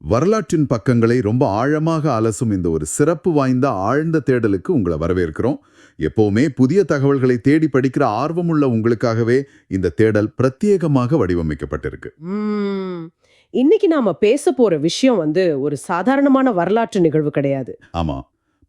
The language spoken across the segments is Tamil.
வரலாற்றின் பக்கங்களை ரொம்ப ஆழமாக அலசும் இந்த ஒரு சிறப்பு வாய்ந்த ஆழ்ந்த தேடலுக்கு உங்களை வரவேற்கிறோம். எப்பவுமே புதிய தகவல்களை தேடி படிக்கிற ஆர்வமுள்ள உங்களுக்காகவே இந்த தேடல் பிரத்யேகமாக வடிவமைக்கப்பட்டிருக்கு. ம். இன்னைக்கு நாம பேச போற விஷயம் ஒரு சாதாரணமான வரலாற்று நிகழ்வு கிடையாது. ஆமா,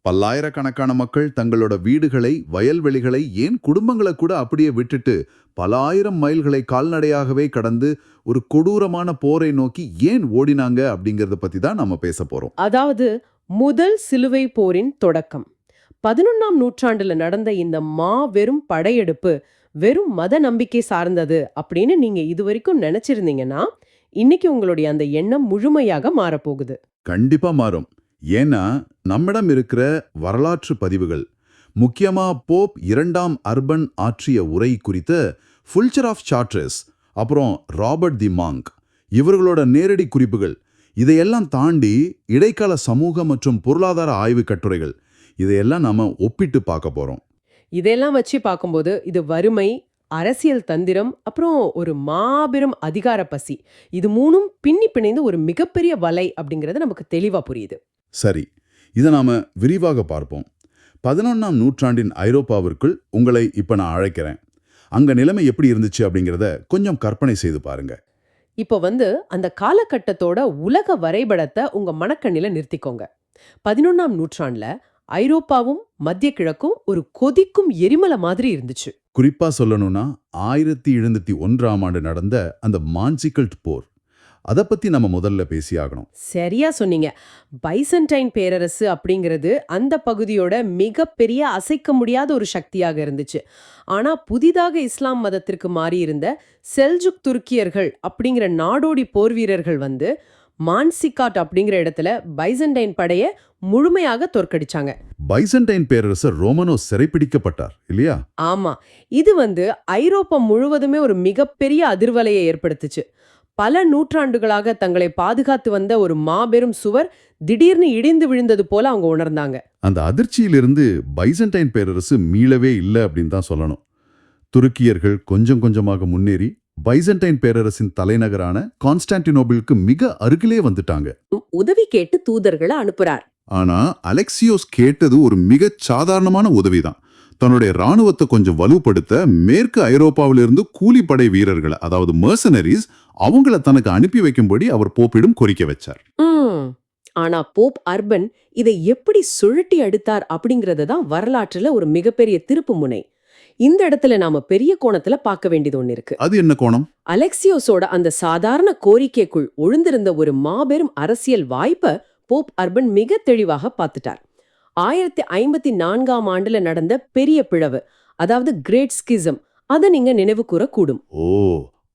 பல்லாயிரக்கணக்கான மக்கள் தங்களோட வீடுகளை, வயல்வெளிகளை, ஏன் குடும்பங்களை கூட அப்படியே விட்டுட்டு பல ஆயிரம் மைல்களை கால்நடையாகவே கடந்து ஒரு கொடூரமான போரை நோக்கி ஏன் ஓடினாங்க அப்படிங்கறத பத்தி தான் நம்ம பேச போறோம். அதாவது முதல் சிலுவை போரின் தொடக்கம். 11ஆம் நூற்றாண்டுல நடந்த இந்த மாபெரும் படையெடுப்பு வெறும் மத நம்பிக்கை சார்ந்தது அப்படின்னு நீங்க இதுவரைக்கும் நினைச்சிருந்தீங்கன்னா, இன்னைக்கு உங்களுடைய அந்த எண்ணம் முழுமையாக மாறப்போகுது. கண்டிப்பா மாறும். ஏன்னா நம்மிடம் இருக்கிற வரலாற்று பதிவுகள், முக்கியமா போப் 2ஆம் அர்பன் ஆற்றிய உரை குறித்த ஃபுல்ச்சர் ஆஃப் சார்ட்ரஸ், அப்புறம் ராபர்ட் தி மாங்க் இவர்களோட நேரடி குறிப்புகள், இதையெல்லாம் தாண்டி இடைக்கால சமூக மற்றும் பொருளாதார ஆய்வு கட்டுரைகள், இதையெல்லாம் நாம ஒப்பிட்டு பார்க்க போறோம். இதெல்லாம் வச்சு பார்க்கும்போது இது வறுமை, அரசியல் தந்திரம், அப்புறம் ஒரு மாபெரும் அதிகார பசி, இது மூணும் பின்னி பிணைந்து ஒரு மிகப்பெரிய வலை அப்படிங்கிறது நமக்கு தெளிவா புரியுது. சரி, இதை நாம விரிவாக பார்ப்போம். 11ஆம் நூற்றாண்டின் ஐரோப்பாவிற்குள் உங்களை இப்ப நான் அழைக்கிறேன். அங்க நிலைமை எப்படி இருந்துச்சு அப்படிங்கிறத கொஞ்சம் கற்பனை செய்து பாருங்க. இப்போ அந்த காலகட்டத்தோட உலக வரைபடத்தை உங்க மனக்கண்ணில நிறுத்திக்கோங்க. 11ஆம் நூற்றாண்டுல ஐரோப்பாவும் மத்திய கிழக்கும் ஒரு கொதிக்கும் எரிமலை மாதிரி இருந்துச்சு. குறிப்பா சொல்லணும்னா 1701ஆம் ஆண்டு நடந்த அந்த மான்சிகல்ட் போர், அதை பத்தி நம்ம முதல்ல பேசியாகணும். சரியா சொன்னீங்க. பைசன்டைன் பேரரசு அப்படிங்கிறது அந்த பகுதியோட மிகப்பெரிய அசைக்க முடியாத ஒரு சக்தியாக இருந்துச்சு. ஆனா புதிதாக இஸ்லாம் மதத்திற்கு மாறியிருந்த செல்ஜுக் துருக்கியர்கள் அப்படிங்கிற நாடோடி போர் வீரர்கள் மான்சிகாட் அப்படிங்கிற இடத்துல பைசன்டைன் படைய முழுமையாக தோற்கடிச்சாங்க. பைசன்டைன் பேரரசர் ரோமனோ சிறைப்பிடிக்கப்பட்டார் இல்லையா? ஆமா, இது ஐரோப்பா முழுவதுமே ஒரு மிகப்பெரிய அதிர்வலையை ஏற்படுத்துச்சு. பல நூற்றாண்டுகளாக தங்களை பாதுகாத்து வந்த ஒரு மாபெரும் சுவர் திடீர்னு இடிந்து விழுந்தது போல அவங்க உணர்ந்தாங்க. அந்த அதிர்ச்சியிலிருந்து பைசன்டைன் பேரரசு மீளவே இல்லை அப்படின்னு தான் சொல்லணும். துருக்கியர்கள் கொஞ்சம் கொஞ்சமாக முன்னேறி பைசன்டைன் பேரரசின் தலைநகரான கான்ஸ்டான்டினோபிளுக்கு மிக அருகிலே வந்துட்டாங்க. உதவி கேட்டு தூதர்களை அனுப்புறார். ஆனா அலெக்சியோஸ் கேட்டது ஒரு மிகச் சாதாரணமான உதவிதான். தன்னுடைய ராணுவத்தை கொஞ்சம் வலுப்படுத்த மேற்கு ஐரோப்பாவிலிருந்து கூலிப்படை வீரர்களை, அதாவது மர்சனரிஸ், அவங்கள தனக்கு அனுப்பி வைக்கும்படி அவர் போப்பிடம் கோரிக்கை வச்சார். ஆனா போப் அர்பன் இதை எப்படி சுழட்டி அடுத்தார் அப்படிங்கறது தான் வரலாற்றுல ஒரு மிகப்பெரிய திருப்பு முனை. இந்த இடத்துல நாம பெரிய கோணத்துல பார்க்க வேண்டியது ஒண்ணு இருக்கு. அது என்ன கோணம்? அலெக்சியோஸோட அந்த சாதாரண கோரிக்கைக்குள் ஒளிந்திருந்த ஒரு மாபெரும் அரசியல் வாய்ப்பை போப் அர்பன் மிக தெளிவாக பார்த்துட்டார். 1054ஆம் ஆண்டுல நடந்த பெரிய பிளவு, அதாவது கிரேட் ஸ்கிசம், அதை நீங்க நினைவு கூற கூடும். ஓ,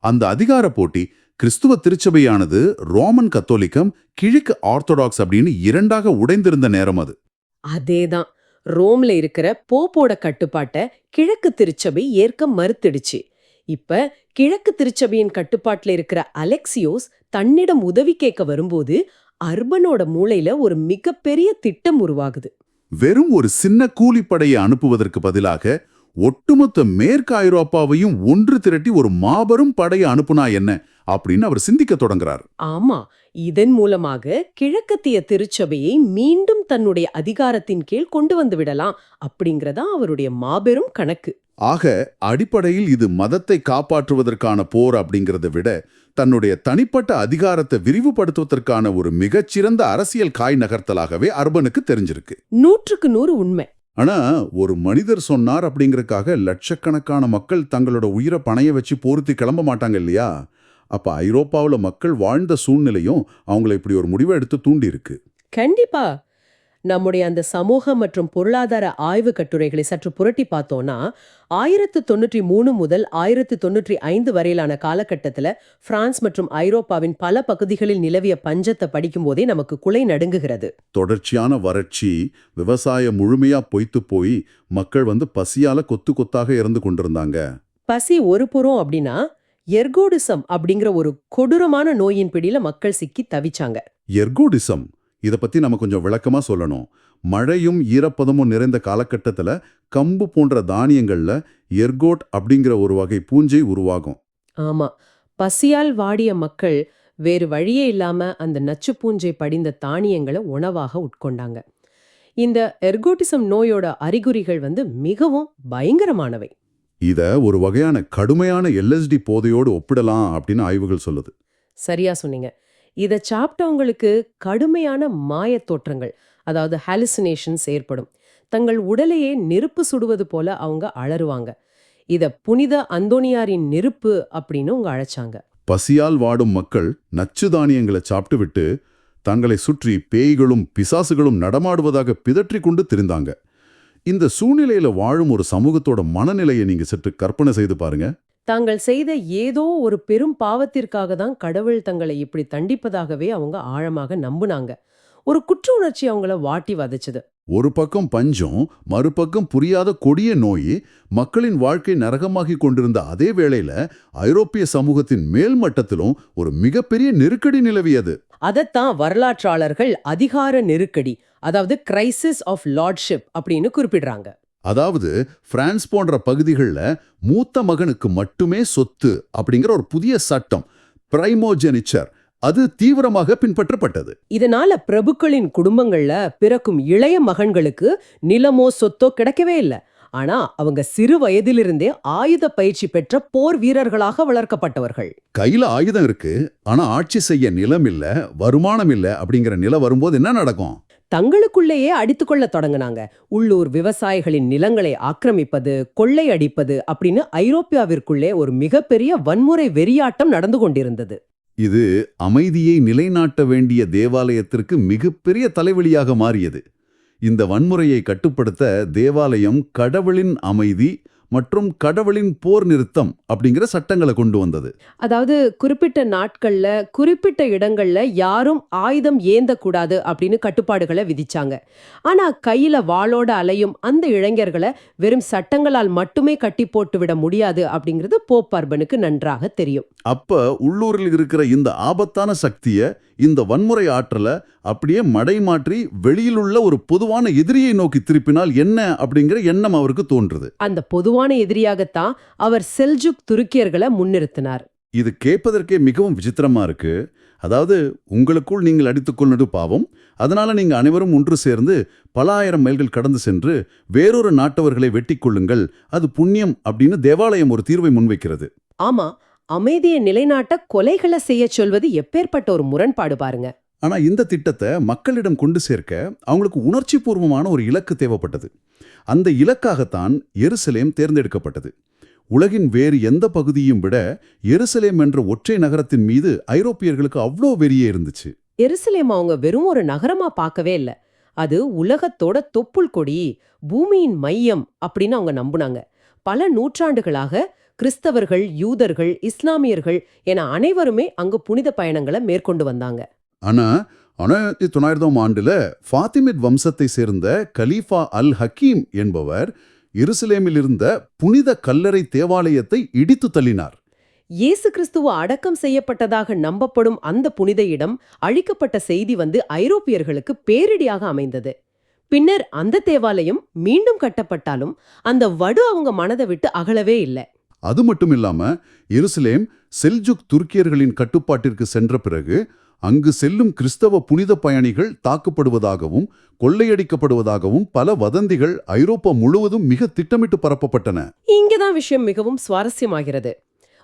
அந்த அதிகார போட்டி கிறிஸ்துவ திருச்சபையானது ரோமன் கத்தோலிக்கம், கிழக்கு ஆர்த்தடாக்ஸ் அப்படின்னு இரண்டாக உடைந்திருந்த நேரம் அது. அதேதான். ரோம்ல இருக்கிற போப்போட கட்டுப்பாட்டை கிழக்கு திருச்சபை ஏற்க மறுத்துடுச்சு. இப்ப கிழக்கு திருச்சபையின் கட்டுப்பாட்டுல இருக்கிற அலெக்சியோஸ் தன்னிடம் உதவி கேட்க வரும்போது அர்பனோட மூளையில ஒரு மிகப்பெரிய திட்டம் உருவாகுது. வெறும் ஒரு சின்ன கூலிப்படையை அனுப்புவதற்கு பதிலாக ஒட்டுமொத்த மேற்கு ஐரோப்பாவையும் ஒன்று திரட்டி ஒரு மாபெரும் படையை அனுப்புனா என்ன அப்படின்னு அவர் சிந்திக்க தொடங்குறார். ஆமா, இதன் மூலமாக கிழக்கத்திய திருச்சபையை மீண்டும் தன்னுடைய அதிகாரத்தின் கீழ் கொண்டு வந்து விடலாம் அப்படிங்கறதா அவருடைய மாபெரும் கணக்கு. ஆக அடிப்படையில் இது மதத்தை காப்பாற்றுவதற்கான போர் அப்படிங்கறத விட தன்னுடைய தனிப்பட்ட அதிகாரத்தை விரிவுபடுத்துவதற்கான ஒரு மிகச்சிறந்த அரசியல் காய் நகர்த்தலாகவே அர்பனுக்கு தெரிஞ்சிருக்கு. 100க்கு 100 உண்மை. ஆனா ஒரு மனிதர் சொன்னார் அப்படிங்கறக்காக லட்சக்கணக்கான மக்கள் தங்களோட உயிரை பணைய வச்சு போர்த்தி கிளம்ப மாட்டாங்க இல்லையா? அப்ப ஐரோப்பாவில் மக்கள் வாழ்ந்த சூழ்நிலையும் அவங்களை இப்படி ஒரு முடிவை எடுத்து தூண்டி இருக்கு. கண்டிப்பா. நம்முடைய அந்த சமூக மற்றும் பொருளாதார ஆய்வு கட்டுரைகளை சற்று புரட்டி பார்த்தோம்னா, 1093 முதல் 1095 வரையிலான காலகட்டத்துல பிரான்ஸ் மற்றும் ஐரோப்பாவின் பல பகுதிகளில் நிலவிய பஞ்சத்தை படிக்கும் போதே நமக்கு குலை நடுங்குகிறது. தொடர்ச்சியான வறட்சி, விவசாயம் முழுமையா பொய்த்து போய் மக்கள் பசியால கொத்து கொத்தாக இறந்து கொண்டிருந்தாங்க. பசி ஒரு புறம் அப்படின்னா, எர்கோடிசம் அப்படிங்கிற ஒரு கொடூரமான நோயின் பிடியில மக்கள் சிக்கி தவிச்சாங்க. எர்கோடிசம், இத பத்தி நம்ம கொஞ்சம் விளக்கமா சொல்லணும். மழையும் ஈரப்பதமும் நிறைந்த காலகட்டத்துல கம்பு போன்ற தானியங்கள்ல எர்கோட் அப்படிங்கிற ஒரு வகை பூஞ்சை உருவாகும். ஆமா, பசியால் வாடிய மக்கள் வேறு வழியே இல்லாம அந்த நச்சுப்பூஞ்சை படிந்த தானியங்களை உணவாக உட்கொண்டாங்க. இந்த எர்கோட்டிசம் நோயோட அறிகுறிகள் மிகவும் பயங்கரமானவை. இத ஒரு வகையான கடுமையான எல்எஸ்டி போதையோடு ஒப்பிடலாம் அப்படின்னு ஆய்வுகள் சொல்லுது. சரியா சொன்னீங்க. இத சாப்பிட்டவங்களுக்கு கடுமையான மாயத் தோற்றங்கள், அதாவது ஹாலுசினேஷன்ஸ் ஏற்படும். தங்கள் உடலையே நெருப்பு சுடுவது போல அவங்க அலறுவாங்க. இத புனித அந்தோனியாரின் நெருப்பு அப்படின்னு அவங்க அழைச்சாங்க. பசியால் வாடும் மக்கள் நச்சு தானியங்களை சாப்பிட்டு விட்டு தங்களை சுற்றி பேய்களும் பிசாசுகளும் நடமாடுவதாக பிதற்றிக் கொண்டு திரிந்தாங்க. இந்த சூழ்நிலையில வாழும் ஒரு சமூகத்தோட மனநிலையை நீங்க சற்று கற்பனை செய்து பாருங்க. தாங்கள் செய்த ஏதோ ஒரு பெரும் பாவத்திற்காக தான் கடவுள் தங்களை இப்படி தண்டிப்பதாகவே அவங்க ஆழமாக நம்புனாங்க. ஒரு குற்ற உணர்ச்சி அவங்கள வாட்டி வதைச்சது. ஒரு பக்கம் பஞ்சம், மறுபக்கம் புரியாத கொடிய நோய் மக்களின் வாழ்க்கை நரகமாகி கொண்டிருந்த அதே வேளையில ஐரோப்பிய சமூகத்தின் மேல் மட்டத்திலும் ஒரு மிகப்பெரிய நெருக்கடி நிலவியது. அதத்தான் வரலாற்றாளர்கள் அதிகார நெருக்கடி, அதாவது கிரைசிஸ் ஆஃப் லார்ட்ஷிப் அப்படின்னு குறிப்பிடுறாங்க. அதாவது பிரான்ஸ் போன்ற பகுதிகளில் மூத்த மகனுக்கு மட்டுமே சொத்து அப்படிங்கிற ஒரு புதிய சட்டம், பிரைமோஜெனிச்சர், அது தீவிரமாக பின்பற்றப்பட்டது. இதனால பிரபுக்களின் குடும்பங்கள்ல பிறக்கும் இளைய மகன்களுக்கு நிலமோ சொத்தோ கிடைக்கவே இல்லை. ஆனா அவங்க சிறு வயதிலிருந்தே ஆயுத பயிற்சி பெற்ற போர் வீரர்களாக வளர்க்கப்பட்டவர்கள். கையில ஆயுதம் இருக்கு, ஆனா ஆட்சி செய்ய நிலம் இல்ல, வருமானம் இல்ல அப்படிங்கிற நிலை வரும்போது என்ன நடக்கும்? தங்களுக்குள்ளேயே அடித்துக்கொள்ள தொடங்கினாங்க. உள்ளூர் விவசாயிகளின் நிலங்களை ஆக்கிரமிப்பது, கொள்ளை அடிப்பது அப்படின்னு ஐரோப்பியாவிற்குள்ளே ஒரு மிகப்பெரிய வன்முறை வெறியாட்டம் நடந்து கொண்டிருந்தது. இது அமைதியை நிலைநாட்ட வேண்டிய தேவாலயத்திற்கு மிகப்பெரிய தலைவலியாக மாறியது. இந்த வன்முறையை கட்டுப்படுத்த தேவாலயம் கடவுளின் அமைதி மற்றும் கடவுளின் போர் நிறுத்தம் அப்படிங்கிற சட்டங்களை கொண்டு வந்தது. அதாவது குறிப்பிட்ட நாட்கள்ல குறிப்பிட்ட இடங்கள்ல யாரும் ஆயுதம் ஏந்தக்கூடாது அப்படின்னு கட்டுப்பாடுகளை விதிச்சாங்க. ஆனா கையில வாளோட அலையும் அந்த இளைஞர்களை வெறும் சட்டங்களால் மட்டுமே கட்டி போட்டு விட முடியாது அப்படிங்கிறது போப் அர்பனுக்கு நன்றாக தெரியும். அப்ப உள்ளூரில் இருக்கிற இந்த ஆபத்தான சக்தியை, இந்த வன்முறை ஆற்றலை அப்படியே மடைமாற்றி வெளியில் உள்ள ஒரு பொதுவான எதிரியை நோக்கி திருப்பினால் என்ன அப்படிங்கிற எண்ணம் அவருக்கு தோன்றுது. அந்த பொதுவான எதிரியாகத்தான் அவர் செல்ஜுக் துருக்கியர்களை முன்னிறுத்தினார். இது கேட்பதற்கே மிகவும் விசித்திரமா இருக்கு. அதாவது உங்களுக்குள் நீங்கள் அடித்துக்கொள்வது பாவம், அதனால நீங்க அனைவரும் ஒன்று சேர்ந்து பல ஆயிரம் மைல்கள் கடந்து சென்று வேறொரு நாட்டவர்களை வெட்டிக் கொள்ளுங்கள், அது புண்ணியம் அப்படின்னு தேவாலயம் ஒரு தீர்வை முன்வைக்கிறது. ஆமா, அமைதியை நிலைநாட்ட கொலைகளை செய்ய சொல்வது எப்பேற்பட்ட ஒரு முரண்பாடு பாருங்க. ஆனா இந்த திட்டத்தை மக்களிடம் கொண்டு சேர்க்க அவங்களுக்கு உணர்ச்சி பூர்வமான ஒரு இலக்கு தேவைப்பட்டது. அந்த இலக்காகத்தான் எருசலேம் தேர்ந்தெடுக்கப்பட்டது. உலகின் வேறு எந்த பகுதியும் விட எருசலேம் என்ற ஒற்றை நகரத்தின் மீது ஐரோப்பியர்களுக்கு அவ்வளோ வெறியே இருந்துச்சு. எருசலேம் அவங்க வெறும் ஒரு நகரமா பார்க்கவே இல்ல. அது உலகத்தோட தொப்புள் கொடி, பூமியின் மையம் அப்படின்னு அவங்க நம்புனாங்க. பல நூற்றாண்டுகளாக கிறிஸ்தவர்கள், யூதர்கள், இஸ்லாமியர்கள் என அனைவருமே அங்கு புனித பயணங்களை மேற்கொண்டு வந்தாங்க. ஆனா 1900ஆம் ஆண்டுல ஃபாத்திமிட் வம்சத்தை சேர்ந்த கலீஃபா அல் ஹக்கீம் என்பவர் எருசலேமில் இருந்த புனித கல்லறை தேவாலயத்தை இடித்து தள்ளினார். இயேசு கிறிஸ்துவ அடக்கம் செய்யப்பட்டதாக நம்பப்படும் அந்த புனித இடம் அழிக்கப்பட்ட செய்தி ஐரோப்பியர்களுக்கு பேரிடியாக அமைந்தது. பின்னர் அந்த தேவாலயம் மீண்டும் கட்டப்பட்டாலும் அந்த வடு அவங்க மனதை விட்டு அகலவே இல்லை. அது மட்டும் இல்லாம எருசலேம் செல்ஜுக் துருக்கியர்களின் கட்டுப்பாட்டிற்கு சென்ற பிறகு அங்கு செல்லும் கிறிஸ்தவ புனித பயணிகள் தாக்கப்படுவதாகவும் கொள்ளையடிக்கப்படுவதாகவும் பல வதந்திகள் ஐரோப்பா முழுவதும் மிக திட்டமிட்டு பரப்பப்பட்டன. இங்கதான் விஷயம் மிகவும் சுவாரஸ்யமாகிறது.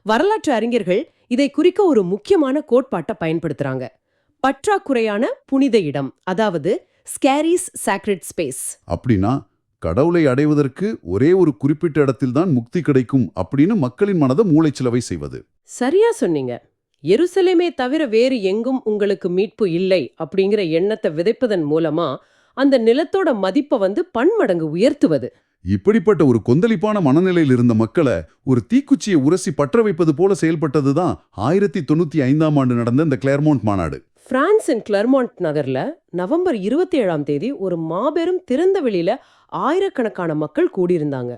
வரலாற்று அறிஞர்கள் இதை குறிக்க ஒரு முக்கியமான கோட்பாட்டை பயன்படுத்துறாங்க. பற்றாக்குறையான புனித இடம், அதாவது ஸ்கேரிஸ் சாக்ரெட் ஸ்பேஸ். அப்படின்னா கடவுளை அடைவதற்கு ஒரே ஒரு குறிப்பிட்ட இடத்தில்தான் முக்தி கிடைக்கும் அப்படின்னு மக்களின் மனதை மூளைச்சிலவை செய்வது. சரியா சொன்னீங்க. எருசலேமே தவிர வேறு எங்கும் உங்களுக்கு மீட்பு இல்லை அப்படிங்கிற எண்ணத்தை விதைப்பதன் மூலமா அந்த நிலத்தோட மதிப்பை பன்மடங்கு உயர்த்துவது. இப்படிப்பட்ட ஒரு கொந்தளிப்பான மனநிலையில் இருந்த மக்களை ஒரு தீக்குச்சியை உரசி பற்ற வைப்பது போல செயல்பட்டதுதான் 1995ஆம் ஆண்டு நடந்த இந்த கிளர்மோண்ட் மாநாடு. பிரான்சின் கிளர்மோண்ட் நகர்ல நவம்பர் 27ஆம் தேதி ஒரு மாபெரும் திறந்த வெளியில ஆயிரக்கணக்கான மக்கள் கூடியிருந்தாங்க.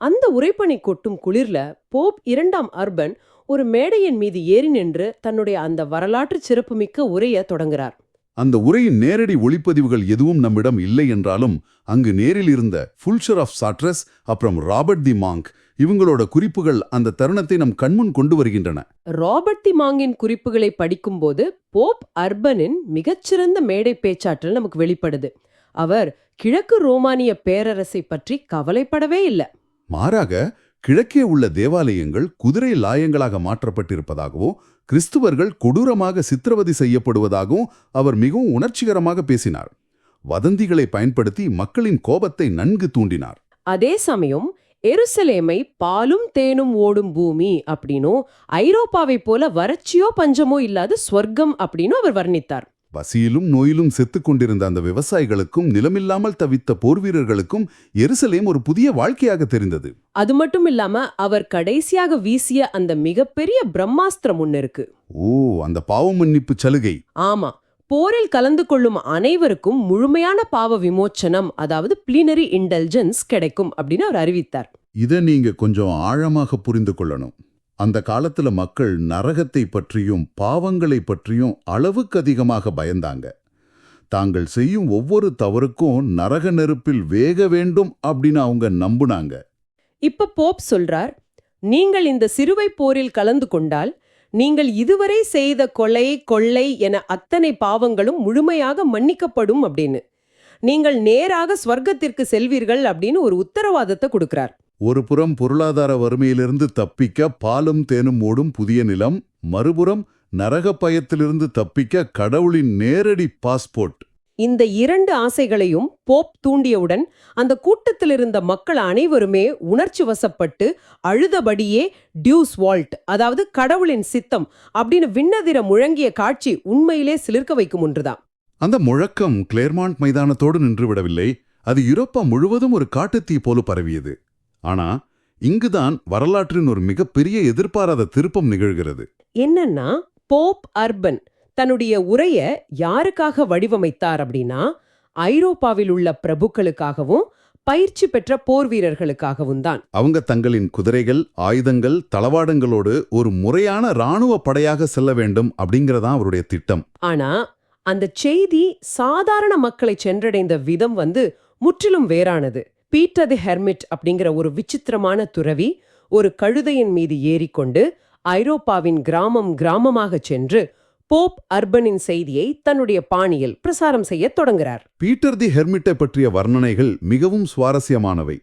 அந்த உறைபனி கொட்டும் குளிர்ல போப் 2ஆம் அர்பன் ஒரு மேடையின் மீது ஏறி நின்று தன்னுடைய அந்த வரலாற்று சிறப்புமிக்க உரையை தொடங்குறார். அந்த உரையின் நேரடி ஒளிப்பதிவுகள் எதுவும் நம்மிடம் இல்லை என்றாலும் அங்கு நேரில் இருந்த ஃபுல்ச்சர் ஆஃப் சாட்ரஸ், அப்புறம் ராபர்ட் தி மாங்க், இவங்களோட குறிப்புகள் அந்த தருணத்தை நம் கண்முன் கொண்டு வருகின்றன. ராபர்ட் தி மாங்கின் குறிப்புகளை படிக்கும்போது போப் அர்பனின் மிகச்சிறந்த மேடை பேச்சாற்றல் நமக்கு வெளிப்படுது. அவர் கிழக்கு ரோமானிய பேரரசை பற்றி கவலைப்படவே இல்லை. மாறாக கிழக்கே உள்ள தேவாலயங்கள் குதிரை லாயங்களாக மாற்றப்பட்டிருப்பதாகவும் கிறிஸ்துவர்கள் கொடூரமாக சித்திரவதை செய்யப்படுவதாகவும் அவர் மிகவும் உணர்ச்சிகரமாக பேசினார். வதந்திகளை பயன்படுத்தி மக்களின் கோபத்தை நன்கு தூண்டினார். அதே சமயம் எருசலேமை பாலும் தேனும் ஓடும் பூமி அப்படின்னும் ஐரோப்பாவை போல வறட்சியோ பஞ்சமோ இல்லாத ஸ்வர்க்கம் அப்படின்னு அவர் வர்ணித்தார். பசியிலும் நோயிலும் செத்துக் கொண்டிருந்த அந்த விவசாயிகளுக்கும் நிலமில்லாமல் தவித்த போர்வீரர்களுக்கும் எருசலேம் ஒரு புதிய வாழ்க்கையாக தெரிந்தது. அது மட்டும் இல்லாம அவர் கடைசியாக வீசிய அந்த மிகப்பெரிய பிரம்மாஸ்திரம் ஒன்னு இருக்கு. அந்த பாவ மன்னிப்பு சலுகை. ஆமா, போரில் கலந்து கொள்ளும் அனைவருக்கும் முழுமையான பாவ விமோச்சனம், அதாவது பிளினரி இன்டெலிஜென்ஸ் கிடைக்கும் அப்படின்னு அவர் அறிவித்தார். இதை நீங்க கொஞ்சம் ஆழமாக புரிந்து கொள்ளணும். அந்த காலத்துல மக்கள் நரகத்தை பற்றியும் பாவங்களை பற்றியும் அளவுக்கு அதிகமாக பயந்தாங்க. தாங்கள் செய்யும் ஒவ்வொரு தவறுக்கும் நரக நெருப்பில் வேக வேண்டும் அப்படின்னு அவங்க நம்புனாங்க. இப்ப போப் சொல்றார், நீங்கள் இந்த சிறுவை போரில் கலந்து கொண்டால் நீங்கள் இதுவரை செய்த கொலை கொள்ளை என அத்தனை பாவங்களும் முழுமையாக மன்னிக்கப்படும் அப்படின்னு. நீங்கள் நேராக ஸ்வர்க்கத்திற்கு செல்வீர்கள் அப்படின்னு ஒரு உத்தரவாதத்தை கொடுக்கிறார். ஒரு புறம் பொருளாதார வறுமையிலிருந்து தப்பிக்க பாலும் தேனும் ஓடும் புதிய நிலம், மறுபுறம் நரக பயத்திலிருந்து தப்பிக்க கடவுளின் நேரடி பாஸ்போர்ட். இந்த இரண்டு ஆசைகளையும் போப் தூண்டியவுடன் அந்த கூட்டத்தில் இருந்த மக்கள் அனைவருமே உணர்ச்சி வசப்பட்டு அழுதபடியே டியூஸ் வால்ட், அதாவது கடவுளின் சித்தம் அப்படின்னு விண்ணதிர முழங்கிய காட்சி உண்மையிலே சிலிர்க்க வைக்கும் ஒன்றுதான். அந்த முழக்கம் கிளேர்மாண்ட் மைதானத்தோடு நின்றுவிடவில்லை. அது யூரோப்பா முழுவதும் ஒரு காட்டுத்தீ போல பரவியது. ஆனா இங்குதான் வரலாற்றின் ஒரு மிகப்பெரிய எதிர்பாராத திருப்பம் நிகழ்கிறது. என்னன்னா, போப் அர்பன் தன்னுடைய உரைய யாருக்காக வடிவமைத்தார் அப்படின்னா, ஐரோப்பாவில் உள்ள பிரபுக்களுக்காகவும் பயிற்சி பெற்ற போர் வீரர்களுக்காகவும் தான். அவங்க தங்களின் குதிரைகள், ஆயுதங்கள், தளவாடங்களோடு ஒரு முறையான இராணுவ படையாக செல்ல வேண்டும் அப்படிங்கறதான் அவருடைய திட்டம். ஆனா அந்த செய்தி சாதாரண மக்களை சென்றடைந்த விதம் முற்றிலும் வேறானது. பீட்டர் தி ஹெர்மிட் அப்படிங்கிற ஒரு விசித்திரமான துறவி ஒரு கழுதையின் மீது ஏறிக்கொண்டு ஐரோப்பாவின் கிராமம் கிராமமாக சென்று போப் அர்பனின் செய்தியை தன்னுடைய பாணியில் பிரசாரம் செய்ய தொடங்குகிறார். பீட்டர் தி ஹெர்மிட்டை பற்றிய வர்ணனைகள் மிகவும் சுவாரஸ்யமானவை.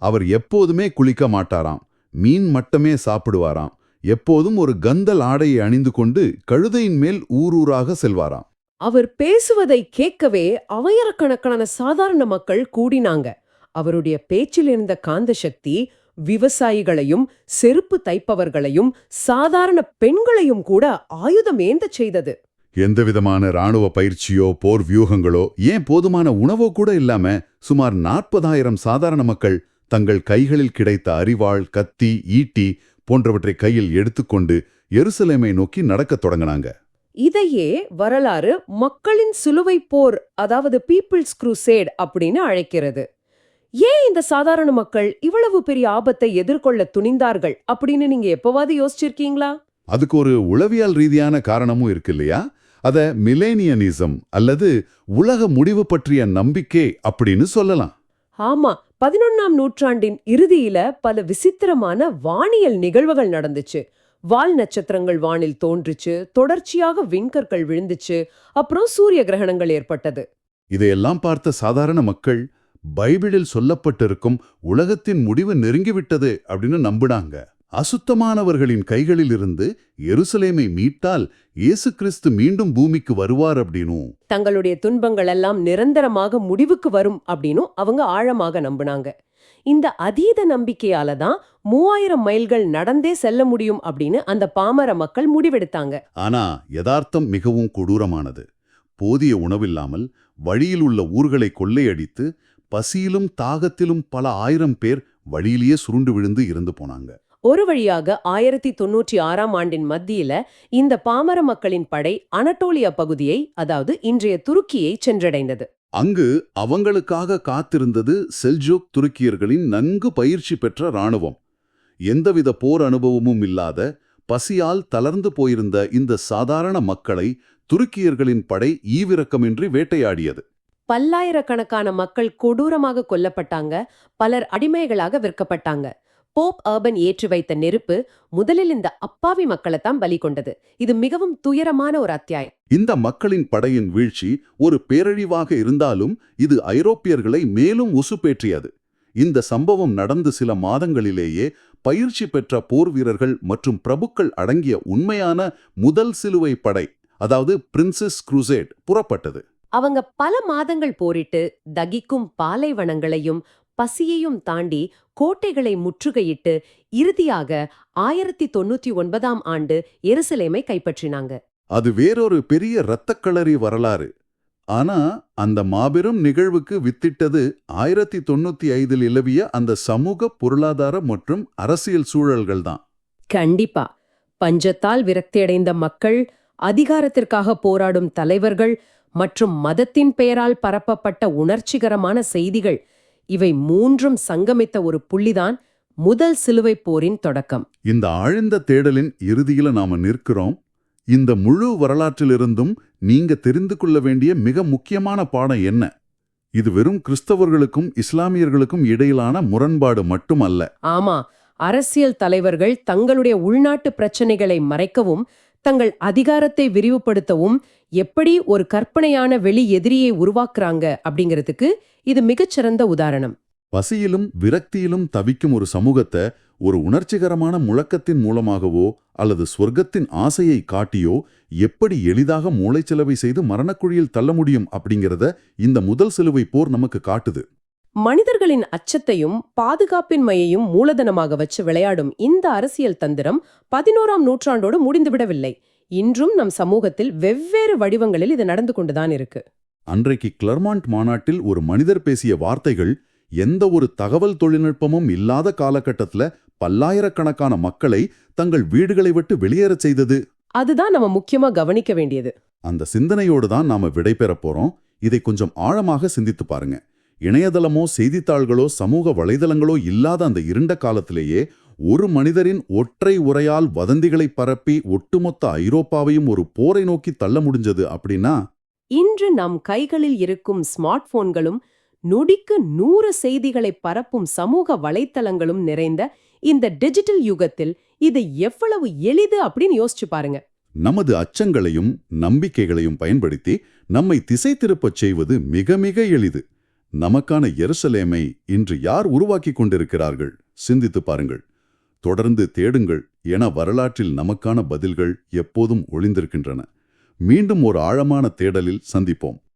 அவர் எப்போதுமே குளிக்க மாட்டாராம், மீன் மட்டுமே சாப்பிடுவாராம், எப்போதும் ஒரு கந்தல் ஆடையை அணிந்து கொண்டு கழுதையின் மேல் ஊரூராக செல்வாராம். அவர் பேசுவதை கேட்கவே ஆயிரக்கணக்கான சாதாரண மக்கள் கூடினாங்க. அவருடைய பேச்சில் இருந்த காந்த சக்தி விவசாயிகளையும் செருப்பு தைப்பவர்களையும் சாதாரண பெண்களையும் கூட ஆயுதம் ஏந்த செய்தது. எந்தவிதமான இராணுவ பயிற்சியோ போர் வியூகங்களோ ஏன் போதுமான உணவோ கூட இல்லாம சுமார் 40,000 சாதாரண மக்கள் தங்கள் கைகளில் கிடைத்த அரிவாள், கத்தி, ஈட்டி போன்றவற்றை கையில் எடுத்துக்கொண்டு எருசலேமை நோக்கி நடக்கத் தொடங்கினாங்க. இதையே வரலாறு மக்களின் சிலுவை போர், அதாவது பீப்பிள்ஸ் க்ரூசேட் அப்படின்னு அழைக்கிறது. ஏன் இந்த சாதாரண மக்கள் இவ்வளவு பெரிய ஆபத்தை எதிர்கொள்ள துணிந்தார்கள் அப்படின்னு நீங்க எப்பவாவது யோசிச்சிருக்கீங்களா? அதுக்கு ஒரு உளவியல் ரீதியான காரணமும் இருக்கு இல்லையா? அத மிலேனியனிசம் அல்லது உலக முடிவு பற்றிய நம்பிக்கை அப்படின்னு சொல்லலாம். ஆமா, 11ஆம் நூற்றாண்டின் இறுதியில பல விசித்திரமான வானியல் நிகழ்வுகள் நடந்துச்சு. வால் நட்சத்திரங்கள் வானில் தோன்றுச்சு, தொடர்ச்சியாக விண்கற்கள் விழுந்துச்சு, அப்புறம் சூரிய கிரகணங்கள் ஏற்பட்டது. இதையெல்லாம் பார்த்த சாதாரண மக்கள் பைபிளில் சொல்லப்பட்டிருக்கும் உலகத்தின் முடிவு நெருங்கிவிட்டது அப்படின்னு நம்பினாங்க. அசுத்தமானவர்களின் கைகளில் இருந்து எருசலேமை மீட்டால் இயேசு கிறிஸ்து மீண்டும் பூமிக்கு வருவார் அப்படின்னும், தங்களுடைய துன்பங்கள் எல்லாம் நிரந்தரமாக முடிவுக்கு வரும் அப்படின்னும் அவங்க ஆழமாக நம்பினாங்க. இந்த அதீத நம்பிக்கையால தான் 3000 மைல்கள் நடந்தே செல்ல முடியும் அப்படின்னு அந்த பாமர மக்கள் முடிவெடுத்தாங்க. ஆனா யதார்த்தம் மிகவும் கொடூரமானது. போதிய உணவில்லாமல் வழியில் உள்ள ஊர்களை கொள்ளையடித்து பசியிலும் தாகத்திலும் பல 1000 பேர் வழியிலேயே சுருண்டு விழுந்து இறந்து போனாங்க. ஒரு வழியாக 1096ஆம் ஆண்டின் மத்தியில இந்த பாமர மக்களின் படை அனட்டோலியா பகுதியை, அதாவது இன்றைய துருக்கியை சென்றடைந்தது. அங்கு அவங்களுக்காக காத்திருந்தது செல்ஜூக் துருக்கியர்களின் நன்கு பயிற்சி பெற்ற இராணுவம். எந்தவித போர் அனுபவமும் இல்லாத பசியால் தளர்ந்து போயிருந்த இந்த சாதாரண மக்களை துருக்கியர்களின் படை ஈவிரக்கமின்றி வேட்டையாடியது. பல்லாயிரக்கணக்கான மக்கள் கொடூரமாக கொல்லப்பட்டாங்க, பலர் அடிமைகளாக விற்கப்பட்டாங்க. போப் அர்பன் ஏற்றி வைத்த நெருப்பு முதலில் இந்த அப்பாவி மக்களைத்தான் பலி கொண்டது. இது மிகவும் துயரமான ஒரு அத்தியாயம். இந்த மக்களின் படையின் வீழ்ச்சி ஒரு பேரழிவாக இருந்தாலும் இது ஐரோப்பியர்களை மேலும் உசுப்பேற்றியது. இந்த சம்பவம் நடந்து சில மாதங்களிலேயே பயிற்சி பெற்ற போர் வீரர்கள் மற்றும் பிரபுக்கள் அடங்கிய உண்மையான முதல் சிலுவை படை, அதாவது பிரின்சஸ் குரூசேட் புறப்பட்டது. அவங்க பல மாதங்கள் போரிட்டு தகிக்கும் பாலைவனங்களையும் பசியையும் தாண்டி கோட்டைகளை முற்றுகையிட்டு இறுதியாக 1099ஆம் ஆண்டு எருசலேமை கைப்பற்றினாங்க. அது வேறொரு பெரிய இரத்தக்களரி வரலாறு. ஆனா அந்த மாபெரும் நிகழ்வுக்கு வித்திட்டது 1095இல் நிலவிய அந்த சமூக, பொருளாதார மற்றும் அரசியல் சூழல்கள்தான். கண்டிப்பா. பஞ்சத்தால் விரக்தியடைந்த மக்கள், அதிகாரத்திற்காக போராடும் தலைவர்கள் மற்றும் மதத்தின் பெயரால் பரப்பப்பட்ட உணர்ச்சிகரமான செய்திகள், இவை மூன்றும் சங்கமித்த ஒரு புள்ளிதான் முதல் சிலுவைப் போரின் தொடக்கம். இந்த ஆழ்ந்த தேடலின் இறுதியில நாம நிற்கிறோம். இந்த முழு வரலாற்றிலிருந்தும் நீங்க தெரிந்து கொள்ள வேண்டிய மிக முக்கியமான பாடம் என்ன? இது வெறும் கிறிஸ்தவர்களுக்கும் இஸ்லாமியர்களுக்கும் இடையிலான முரண்பாடு மட்டுமல்ல. ஆமா, அரசியல் தலைவர்கள் தங்களுடைய உள்நாட்டு பிரச்சனைகளை மறைக்கவும் தங்கள் அதிகாரத்தை விரிவுபடுத்தவும் எப்படி ஒரு கற்பனையான வெளி எதிரியை உருவாக்குறாங்க அப்படிங்கிறதுக்கு இது மிகச்சிறந்த உதாரணம். பசியிலும் விரக்தியிலும் தவிக்கும் ஒரு சமூகத்தை ஒரு உணர்ச்சிகரமான முழக்கத்தின் மூலமாகவோ அல்லது சொர்க்கத்தின் ஆசையை காட்டியோ எப்படி எளிதாக மூளைச்சலவை செய்து மரணக்குழியில் தள்ள முடியும் அப்படிங்கிறத இந்த முதல் சிலுவை போர் நமக்கு காட்டுது. மனிதர்களின் அச்சத்தையும் பாதுகாப்பின்மையையும் மூலதனமாக வச்சு விளையாடும் இந்த அரசியல் தந்திரம் 11ஆம் நூற்றாண்டோடு முடிந்துவிடவில்லை. இன்றும் நம் சமூகத்தில் வெவ்வேறு வடிவங்களில் இது நடந்து கொண்டுதான் இருக்கு. அன்றைக்கு கிளர்மாண்ட் மாநாட்டில் ஒரு மனிதர் பேசிய வார்த்தைகள் எந்த ஒரு தகவல் தொழில்நுட்பமும் இல்லாத காலகட்டத்துல பல்லாயிரக்கணக்கான மக்களை தங்கள் வீடுகளை விட்டு வெளியேறச் செய்தது. அதுதான் நம்ம முக்கியமா கவனிக்க வேண்டியது. அந்த சிந்தனையோடு தான் நாம விடைபெறப் போறோம். இதை கொஞ்சம் ஆழமாக சிந்தித்து பாருங்க. இணையதளமோ செய்தித்தாள்களோ சமூக வலைதளங்களோ இல்லாத அந்த இருண்ட காலத்திலேயே ஒரு மனிதரின் ஒற்றை உரையால் வதந்திகளை பரப்பி ஒட்டுமொத்த ஐரோப்பாவையும் ஒரு போரை நோக்கி தள்ள முடிஞ்சது அப்படின்னா, இன்று நம் கைகளில் இருக்கும் ஸ்மார்ட் போன்களும் நொடிக்கு 100 செய்திகளை பரப்பும் சமூக வலைத்தளங்களும் நிறைந்த இந்த டிஜிட்டல் யுகத்தில் இது எவ்வளவு எளிது அப்படின்னு யோசிச்சு பாருங்க. நமது அச்சங்களையும் நம்பிக்கைகளையும் பயன்படுத்தி நம்மை திசை திருப்பச் செய்வது மிக மிக எளிது. நமக்கான எருசலேமை இன்று யார் உருவாக்கி கொண்டிருக்கிறார்கள்? சிந்தித்து பாருங்கள். தொடர்ந்து தேடுங்கள் என வரலாற்றில் நமக்கான பதில்கள் எப்போதும் ஒளிந்திருக்கின்றன. மீண்டும் ஒரு ஆழமான தேடலில் சந்திப்போம்.